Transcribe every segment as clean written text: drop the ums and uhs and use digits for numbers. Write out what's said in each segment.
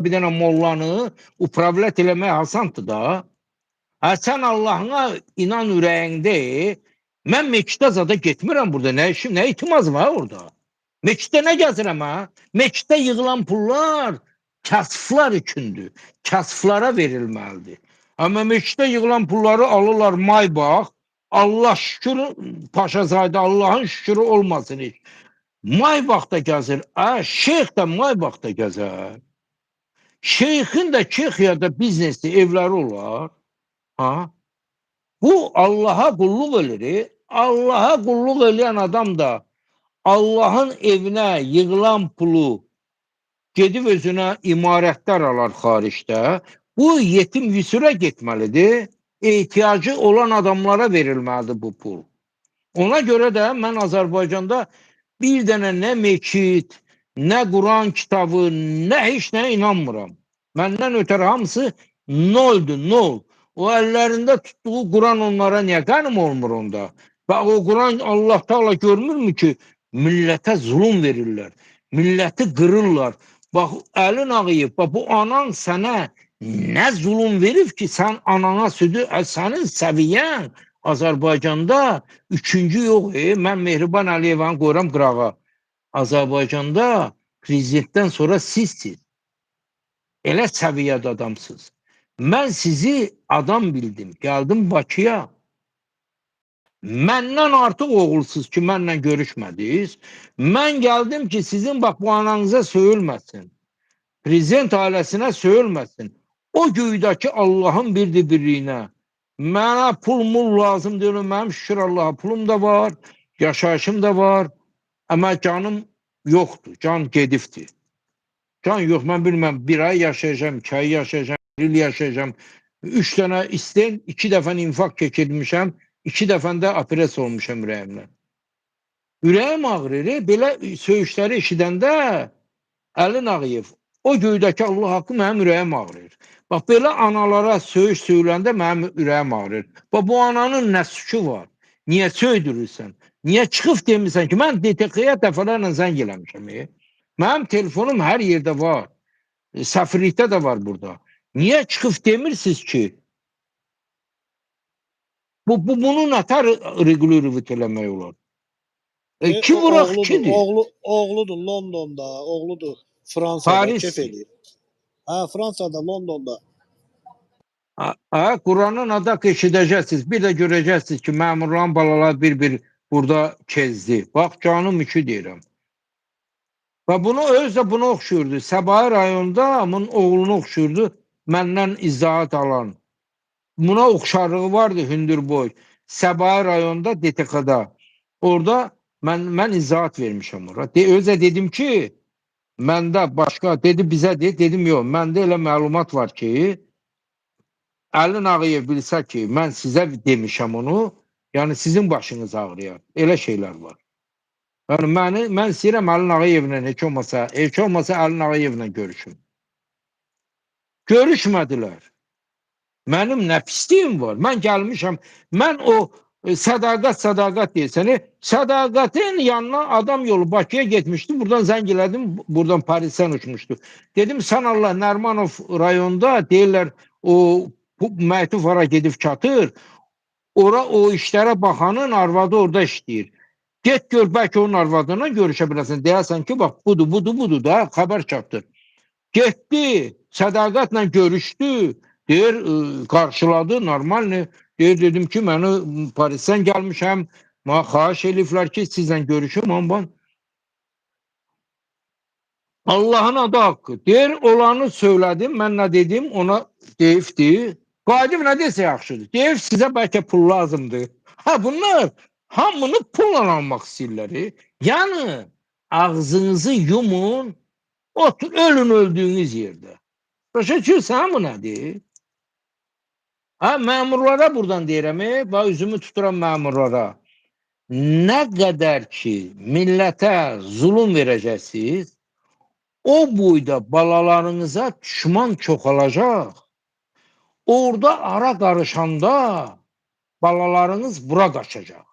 bir dənə mollanı upravlət eləmək asandır da. Sən Allahına inan ürəyində, mən meçdə zada getmirəm burada, nə işim, nə itiraz var orada? Meçdə nə gəzirəm ha? Meçdə yığılan pullar kasıflar üçündür, kasıflara verilməlidir. Amma meçdə yığılan pulları alırlar Maybağ, Allah şükür, Paşazayda Allahın şükürü olmasın heç. Maybağda gəzir, şeyx də Maybağda gəzər. Şeyxin də Çexiyada biznesi, evləri olar. Ha? Bu Allah'a kulluk edir. Allah'a kulluk eden adam da Allah'ın evine yığılan pulu gedib özünə imarətlər alar xaricdə. Bu yetim yüsürə getməlidir. Ehtiyacı olan adamlara verilməlidir bu pul. Ona görə də mən Azərbaycanda bir dənə nə meçid, nə Quran kitabı, nə heç nə inanmıram. Məndən ötəri hamısı noldur, nol. O əllərində tutduğu Quran onlara niyə qənim olmur onda? Bax, o Quran Allah Teala görmürmü ki, millətə zulüm verirlər, milləti qırırlar. Bax, əlin ağıyıb, bax, bu anan sənə nə zulüm verib ki, sən anana südü, sənin səviyyən Azərbaycanda üçüncü yox. Mən Mehriban Əliyevanı qoyuram qırağa. Azərbaycanda prezidentdən sonra sizsiz. Elə səviyyədə adamsınız. Mən sizi adam bildim. Gəldim Bakıya. Məndən artıq oğulsuz ki, mənlə görüşmədiniz. Mən gəldim ki, sizin bax bu ananıza söyülməsin. Prezident ailəsinə söyülməsin. O göydəki Allahın birliyinə. Mənə pul lazım deyil. Mənim şükür Allah'a pulum da var, yaşayışım da var. Amma canım yoxdur. Can gedibdir. Can yox, mən bilməm, bir ay yaşayacağım, 2 ay yaşayacağım, 1 il yaşayacağım. 3 dənə isten, 2 dəfə infarkt keçirmişəm, 2 dəfə də operasiya olmuşam ürəyimlə. Ürəyim ağrır, belə söyüşləri eşidəndə Əlin Ağayev, o göydəki Allah haqqı mənim ürəyim ağrır. Bax, belə analara söyüş söyləndə mənim ürəyim ağrır. Bax, bu ananın nə suçu var? Niyə söydürürsən? Niyə çıxıb demirsən ki, mən DTX-yə dəfələrlə zəng eləmişəm. Mənim telefonum hər yerdə var. Səfirlikdə də var burada. Niyə çıxıb demirsiniz ki, bunu nətər regularivit eləmək olar? Ki vuraq kidir? Oğludur Londonda, oğludur Fransada, kef eləyir. Hə, Fransada, Londonda. Quranın adak eşidəcəksiniz. Bir də görəcəksiniz ki, məmurların balalar bir burada kezdi. Bax, canım üçü deyirəm. Və bunu öz də buna oxşuyurdu. Səbahi rayonda onun oğlunu oxşuyurdu. Məndən izahat alan. Buna oxşarlığı vardı hündürboy. Səbahi rayonda DTX-da. Orada mən izahat vermişəm ora. Özə dedim ki, məndə başqa, dedi bizə dedim yox, məndə elə məlumat var ki, Əlin Ağayev bilsə ki, mən sizə demişəm onu, yəni sizin başınız ağrıyar. Elə şeylər var. Yəni mən istəyirəm Əlin Ağayevlə heç olmasa Əlin Ağayevlə görüşüm. Görüşmədilər. Mənim nə pisliyim var. Mən gəlmişəm, mən o sədaqət deyirsən, sədaqətin yanına adam yolu Bakıya getmişdi, buradan zəng elədim, buradan Parisdən uçmuşdu. Dedim, sən Allah, Nərmanov rayonda deyirlər, o Mətuf ora gedib çatır, ora o işlərə baxanın arvadı orada işləyir. Get gör, bəlkə onun arvadına görüşə biləsən, deyərsən ki, bax, budur da, xəbər çatdır. Getdi, sədaqətlə görüşdü, deyir, qarşıladı, normalni. Deyir, dedim ki, məni Parisdən gəlmişəm, mənə xahiş eliflər ki, sizlə görüşüm, amma Allahın adı haqqı. Deyir, olanı söylədim, mən nə dedim, ona deyibdi. Qadim nə desə yaxşıdır. Deyir, sizə bəlkə pul lazımdır. Bunlar hamını pulla almaq istəyirlər. Yəni, ağzınızı yumun, otur, ölün öldüyünüz yerdə. Başa düşürsən, bu nədir? Məmurlara buradan deyirəm, üzümü tuturam məmurlara. Nə qədər ki, millətə zulüm verəcəksiniz, o boyda balalarınıza düşman çoxalacaq. Orada ara qarışanda balalarınız bura qaçacaq.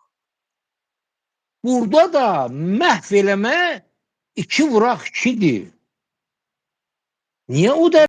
Burada da məhv eləmə 2 vuraq 2'dir. Niye o